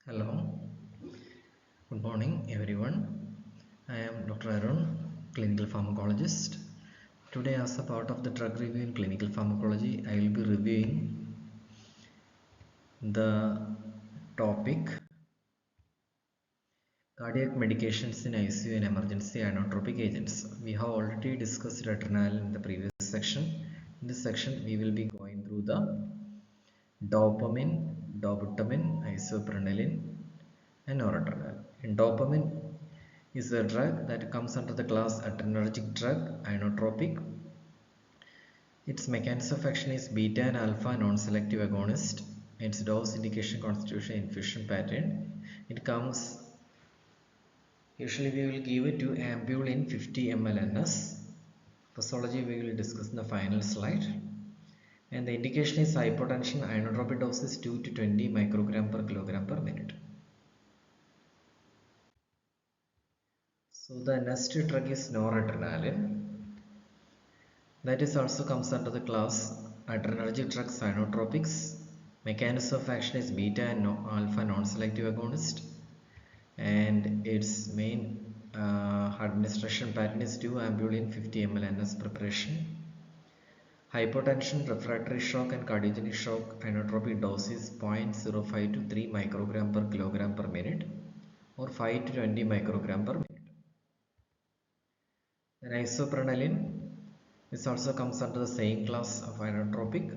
Hello, good morning everyone. I am Dr. Arun, clinical pharmacologist. Today, as a part of the drug review in clinical pharmacology, I will be reviewing the topic cardiac medications in ICU and emergency inotropic agents. We have already discussed adrenaline in the previous section. In this section, we will be going through the dopamine, dobutamine, isoprenaline, and noradrenaline. In dopamine is a drug that comes under the class adrenergic drug, inotropic. Its mechanism of action is beta and alpha non-selective agonist. Its dose, indication, constitution, infusion pattern. It comes, usually we will give it to ampule in 50 ml NS. Posology we will discuss in the final slide. And the indication is hypotension. Inotropic dose is 2 to 20 microgram per kilogram per minute. So the next drug is noradrenaline. That is also comes under the class adrenergic drugs, inotropics. Mechanism of action is beta and alpha non-selective agonist, and its main administration pattern is 2 ampule in 50 ml NS preparation. Hypotension, refractory shock, and cardiogenic shock. Inotropic dose is 0.05 to 3 microgram per kilogram per minute, or 5 to 20 microgram per minute. Then isoprenaline. This also comes under the same class of inotropic,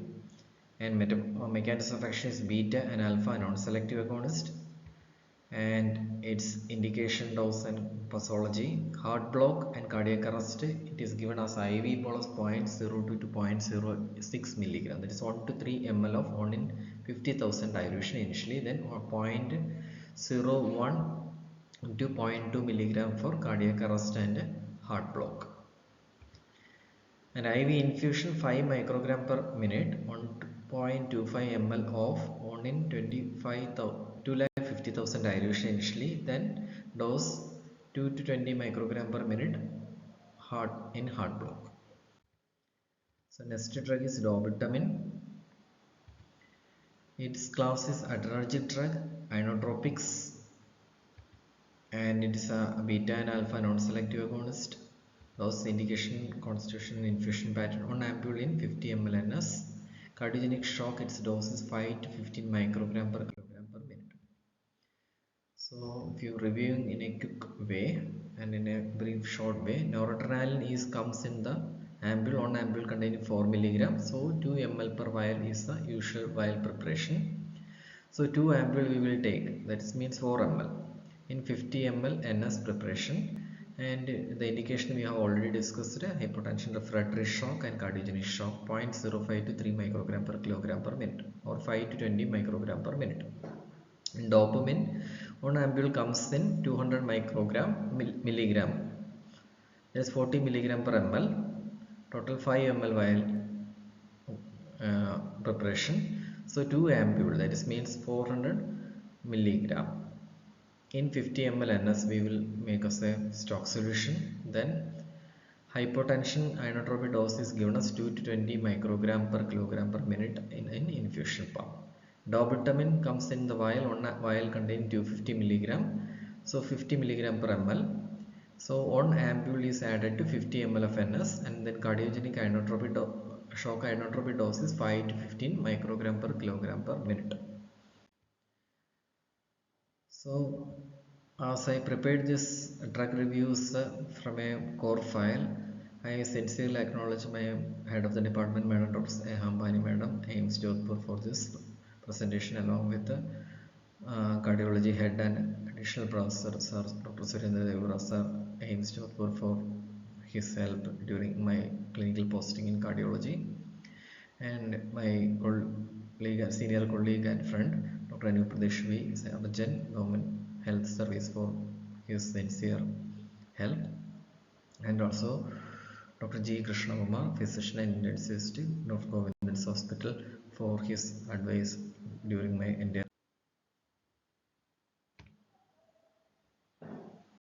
and mechanism of action is beta and alpha non-selective agonist, and its indication, dose, and posology. Heart block and cardiac arrest. It is given as IV bolus 0.02 to 0.06 milligram. That is 1 to 3 ml of 1 in 50,000 dilution initially, then 0.01 to 0.2 milligram for cardiac arrest and heart block. And IV infusion 5 microgram per minute, 1.25 ml of 1 in 250,000 dilution initially, then dose 2 to 20 microgram per minute in heart block. So next drug is dobutamine. Its class is adrenergic drug, inotropics, and it is a beta and alpha non-selective agonist. Dose, indication, constitution, and infusion pattern. 1 ampule in 50 ml NS. Cardiogenic shock, its dose is 5 to 15 microgram per kilogram per minute. So if you reviewing in a quick way and in a brief short way, noradrenaline comes in the ampule. 1 ampule containing 4 milligram. So 2 ml per vial is the usual vial preparation. So 2 ampule we will take, that means 4 ml in 50 ml NS preparation. And the indication we have already discussed: hypotension, refractory shock, and cardiogenic shock. 0.05 to 3 microgram per kilogram per minute, or 5 to 20 microgram per minute. In dopamine, 1 ampule comes in 200 milligram. That is 40 milligram per ml. Total 5 ml vial preparation. So 2 ampule, that is means 400 milligram. In 50 ml NS we will make as a stock solution. Then hypotension, inotropic dose is given as 2 to 20 microgram per kilogram per minute in infusion pump. Dobutamine comes in the vial. One vial contains 250 milligram, so 50 milligram per ml. So 1 ampule is added to 50 ml of NS, and then cardiogenic shock inotropic dose is 5 to 15 microgram per kilogram per minute. So as I prepared this drug reviews from a core file, I sincerely acknowledge my head of the department, Madam Dr. Hambani Madam, AIIMS Jodhpur, for this presentation, along with the cardiology head and additional professor, Sir Dr. Surendra Devura, Sir, AIIMS Jodhpur, for his help during my clinical posting in cardiology, and my senior colleague and friend, Dr. Anu Pradeshvi, Sarjan, Government Health Service, for his sincere help, and also Dr. G. Krishna Kumar, physician and intensivist, Dr. Govind's Hospital, for his advice during my entire